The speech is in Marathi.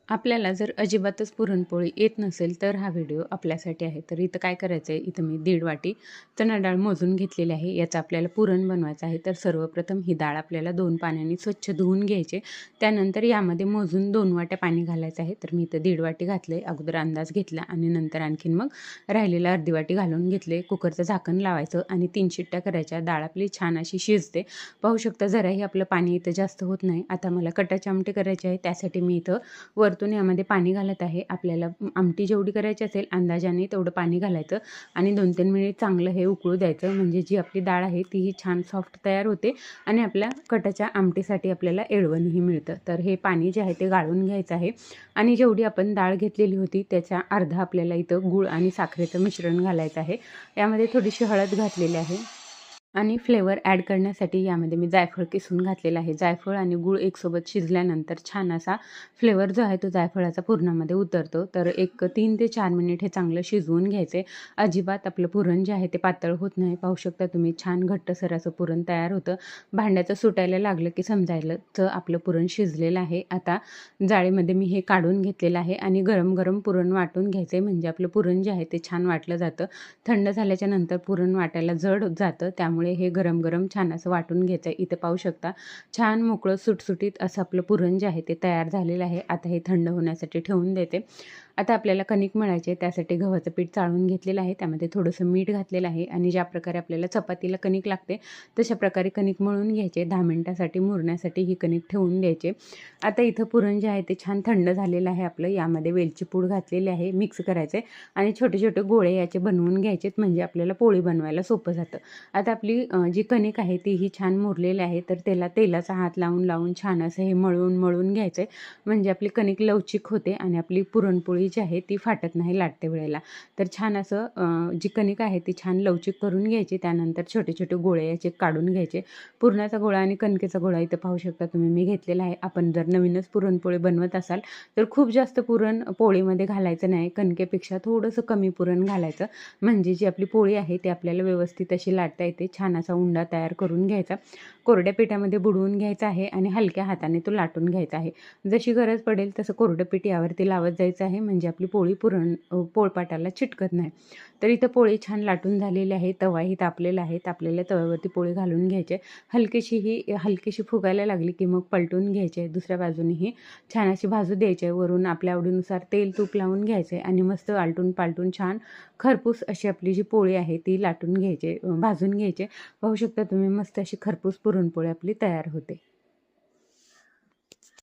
आपल्याला जर अजिबातच पुरणपोळी येत नसेल तर हा व्हिडिओ आपल्यासाठी आहे. तर इथं काय करायचं आहे, इथं मी 1.5 वाटी चणा डाळ मोजून घेतलेली आहे. याचं आपल्याला पुरण बनवायचं आहे. तर सर्वप्रथम ही डाळ आपल्याला 2 पाण्याने स्वच्छ धुवून घ्यायचे. त्यानंतर यामध्ये मोजून 2 वाट्या पाणी घालायचं आहे. तर मी इथं 1.5 वाटी घातले. अगोदर अंदाज घेतला आणि नंतर आणखीन मग राहिलेलं अर्धी वाटी घालून घेतले. कुकरचं झाकण लावायचं आणि 3 शिट्ट्या करायच्या. डाळ आपली छान अशी शिजते. पाहू शकता जराही आपलं पाणी इथं जास्त होत नाही. आता मला कटाची आमटी करायची आहे. त्यासाठी मी इथं वरतून यामध्ये पाणी घालत आहे. आपल्याला आमटी जेवढी करायची असेल अंदाजाने तेवढं पाणी घालायचं आणि 2-3 मिनिट चांगलं हे उकळू द्यायचं. म्हणजे जी आपली डाळ आहे तीही छान सॉफ्ट तयार होते आणि आपल्या कटाच्या आमटीसाठी आपल्याला एळवणही मिळतं. तर हे पाणी जे आहे ते गाळून घ्यायचं आहे आणि जेवढी आपण डाळ घेतलेली होती त्याच्या अर्धा आपल्याला इथं गूळ आणि साखरेचं मिश्रण घालायचं आहे. यामध्ये थोडीशी हळद घातलेली आहे आणि फ्लेवर ॲड करण्यासाठी यामध्ये मी जायफळ किसून घातलेला आहे. जायफळ आणि गूळ एकसोबत शिजल्यानंतर छान असा फ्लेवर जो आहे तो जायफळाचा पुरणामध्ये उतरतो. तर एक 3 ते 4 मिनिट हे चांगलं शिजवून घ्यायचे. अजिबात आपलं पुरण जे आहे ते पातळ होत नाही. पाहू शकता तुम्ही छान घट्टसर असं पुरण तयार होतं. भांड्याचं सुटायला लागलं की समजायला तर आपलं पुरण शिजलेलं आहे. आता जाळीमध्ये मी हे काढून घेतलेलं आहे आणि गरम-गरम पुरण वाटून घ्यायचं म्हणजे आपलं पुरण जे आहे ते छान वाटलं जातं. थंड झाल्याच्या नंतर पुरण वाटायला जड जातं. त्यामुळे हे गरम-गरम छान असं वाटून घ्यायचं आहे. इथे पाहू शकता छान मोकळं सुटसुटीत असं आपलं पुरण जे आहे ते तयार झालेलं आहे. आता हे थंड होण्यासाठी ठेवून देते. आता आपल्याला कणिक मळायची आहे. त्यासाठी गव्हाचं पीठ चाळून घेतलेलं आहे. त्यामध्ये थोडंसं मीठ घातलेलं आहे आणि ज्या प्रकारे आपल्याला चपातीला कणिक लागते तशा प्रकारे कणिक मळून घ्यायचे. 10 मिनिटासाठी मुरण्यासाठी ही कणिक ठेवून द्यायचे. आता इथं पुरण जे आहे ते छान थंड झालेलं आहे आपलं. यामध्ये वेलची पूड घातलेली आहे. मिक्स करायचे आणि छोटे-छोटे गोळे याचे बनवून घ्यायचेत म्हणजे आपल्याला पोळी बनवायला सोपं जातं. आता आपली जी कणिक आहे तीही छान मुरलेली आहे. तर त्याला तेलाचा हात लावून छान असं हे मळून घ्यायचं आहे. म्हणजे आपली कणिक लवचिक होते आणि आपली पुरणपोळी जी आहे ती फाटत नाही लाटते वेळेला. तर छान असं जी कणिक आहे ती छान लवचिक करून घ्यायची. त्यानंतर छोटे-छोटे गोळे याचे काढून घ्यायचे. पुरणाचा गोळा आणि कणकेचा गोळा इथं पाहू शकता तुम्ही मी घेतलेला आहे. आपण जर नवीनच पुरणपोळी बनवत असाल तर खूप जास्त पुरण पोळीमध्ये घालायचं नाही. कणकेपेक्षा थोडंसं कमी पुरण घालायचं. म्हणजे जी आपली पोळी आहे ती आपल्याला व्यवस्थित अशी लाटता येते. छान असा उंडा तयार करून घ्यायचा. कोरड्या पिठामध्ये बुडवून घ्यायचा आहे आणि हलक्या हाताने तो लाटून घ्यायचा आहे. जशी गरज पडेल तसं कोरडं पीठ यावरती लावत जायचं आहे म्हणजे आपली पोळी पोळपाटाला चिटकत नाही. तर इथं पोळी छान लाटून झालेली आहे. तवाही तापलेला आहे. तापलेल्या तव्यावरती पोळी घालून घ्यायची. हलकीशी फुगायला लागली की मग पलटून घ्यायची. दुसऱ्या बाजूनेही छान अशी भाजू द्यायची. वरून आपल्या आवडीनुसार तेल तूप लावून घ्यायचे आणि मस्त आलटून पालटून छान खरपूस अशी आपली जी पोळी आहे ती लाटून घ्यायची, भाजून घ्यायची. पाहू शकता तुम्ही मस्त अशी खरपूस पुरणपोळी आपली तयार होते.